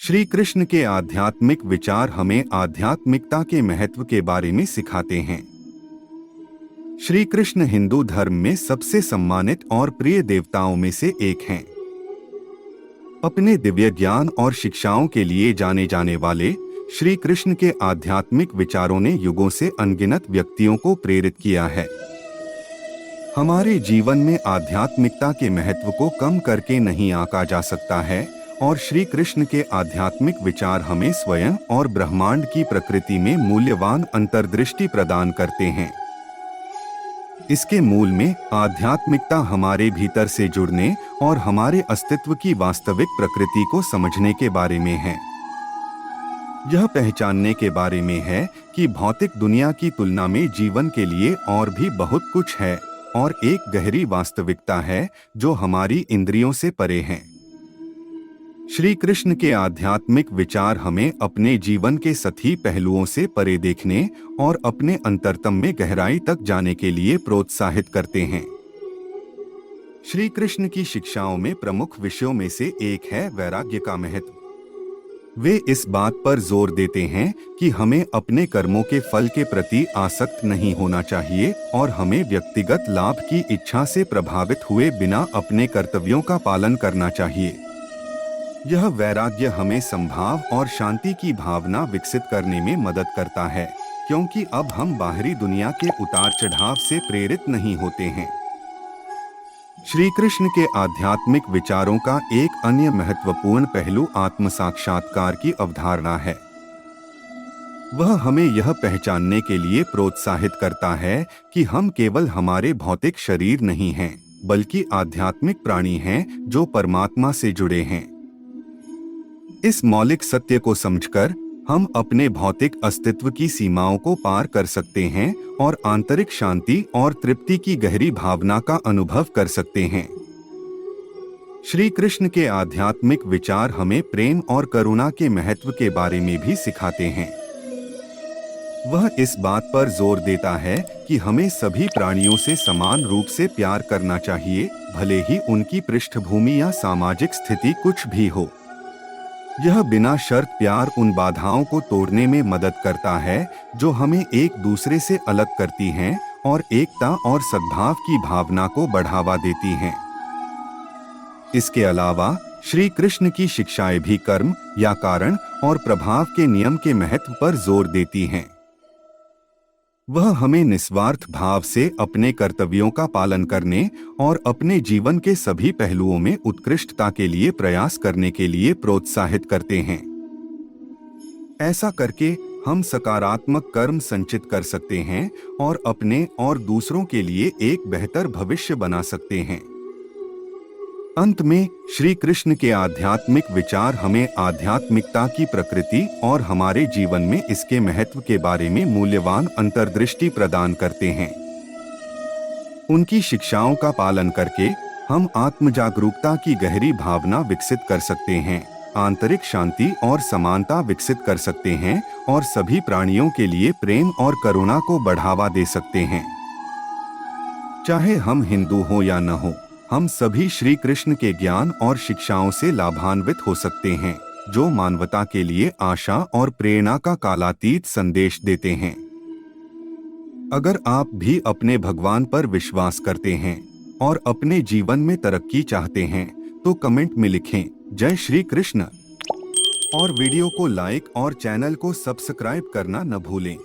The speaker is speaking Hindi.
श्री कृष्ण के आध्यात्मिक विचार हमें आध्यात्मिकता के महत्व के बारे में सिखाते हैं। श्री कृष्ण हिंदू धर्म में सबसे सम्मानित और प्रिय देवताओं में से एक हैं। अपने दिव्य ज्ञान और शिक्षाओं के लिए जाने जाने वाले श्री कृष्ण के आध्यात्मिक विचारों ने युगों से अनगिनत व्यक्तियों को प्रेरित किया है। हमारे जीवन में आध्यात्मिकता के महत्व को कम करके नहीं आंका जा सकता है और श्री कृष्ण के आध्यात्मिक विचार हमें स्वयं और ब्रह्मांड की प्रकृति में मूल्यवान अंतर्दृष्टि प्रदान करते हैं। इसके मूल में आध्यात्मिकता हमारे भीतर से जुड़ने और हमारे अस्तित्व की वास्तविक प्रकृति को समझने के बारे में है। यह पहचानने के बारे में है कि भौतिक दुनिया की तुलना में जीवन के लिए और भी बहुत कुछ है और एक गहरी वास्तविकता है जो हमारी इंद्रियों से परे है। श्री कृष्ण के आध्यात्मिक विचार हमें अपने जीवन के सभी पहलुओं से परे देखने और अपने अंतरतम में गहराई तक जाने के लिए प्रोत्साहित करते हैं। श्री कृष्ण की शिक्षाओं में प्रमुख विषयों में से एक है वैराग्य का महत्व। वे इस बात पर जोर देते हैं कि हमें अपने कर्मों के फल के प्रति आसक्त नहीं होना चाहिए और हमें व्यक्तिगत लाभ की इच्छा से प्रभावित हुए बिना अपने कर्तव्यों का पालन करना चाहिए। यह वैराग्य हमें संभाव और शांति की भावना विकसित करने में मदद करता है, क्योंकि अब हम बाहरी दुनिया के उतार चढ़ाव से प्रेरित नहीं होते हैं। श्री कृष्ण के आध्यात्मिक विचारों का एक अन्य महत्वपूर्ण पहलू आत्म साक्षात्कार की अवधारणा है। वह हमें यह पहचानने के लिए प्रोत्साहित करता है कि हम केवल हमारे भौतिक शरीर नहीं हैं, बल्कि आध्यात्मिक प्राणी हैं जो परमात्मा से जुड़े हैं। इस मौलिक सत्य को समझकर हम अपने भौतिक अस्तित्व की सीमाओं को पार कर सकते हैं और आंतरिक शांति और तृप्ति की गहरी भावना का अनुभव कर सकते हैं। श्री कृष्ण के आध्यात्मिक विचार हमें प्रेम और करुणा के महत्व के बारे में भी सिखाते हैं। वह इस बात पर जोर देता है कि हमें सभी प्राणियों से समान रूप से प्यार करना चाहिए, भले ही उनकी पृष्ठभूमि या सामाजिक स्थिति कुछ भी हो। यह बिना शर्त प्यार उन बाधाओं को तोड़ने में मदद करता है जो हमें एक दूसरे से अलग करती हैं और एकता और सद्भाव की भावना को बढ़ावा देती हैं। इसके अलावा श्री कृष्ण की शिक्षाएं भी कर्म या कारण और प्रभाव के नियम के महत्व पर जोर देती हैं। वह हमें निस्वार्थ भाव से अपने कर्तव्यों का पालन करने और अपने जीवन के सभी पहलुओं में उत्कृष्टता के लिए प्रयास करने के लिए प्रोत्साहित करते हैं। ऐसा करके हम सकारात्मक कर्म संचित कर सकते हैं और अपने और दूसरों के लिए एक बेहतर भविष्य बना सकते हैं। अंत में श्री कृष्ण के आध्यात्मिक विचार हमें आध्यात्मिकता की प्रकृति और हमारे जीवन में इसके महत्व के बारे में मूल्यवान अंतर्दृष्टि प्रदान करते हैं। उनकी शिक्षाओं का पालन करके हम आत्मजागरूकता की गहरी भावना विकसित कर सकते हैं, आंतरिक शांति और समानता विकसित कर सकते हैं और सभी प्राणियों के लिए प्रेम और करुणा को बढ़ावा दे सकते हैं। चाहे हम हिंदू हो या न हो, हम सभी श्री कृष्ण के ज्ञान और शिक्षाओं से लाभान्वित हो सकते हैं, जो मानवता के लिए आशा और प्रेरणा का कालातीत संदेश देते हैं। अगर आप भी अपने भगवान पर विश्वास करते हैं और अपने जीवन में तरक्की चाहते हैं, तो कमेंट में लिखें जय श्री कृष्ण और वीडियो को लाइक और चैनल को सब्सक्राइब करना न भूलें।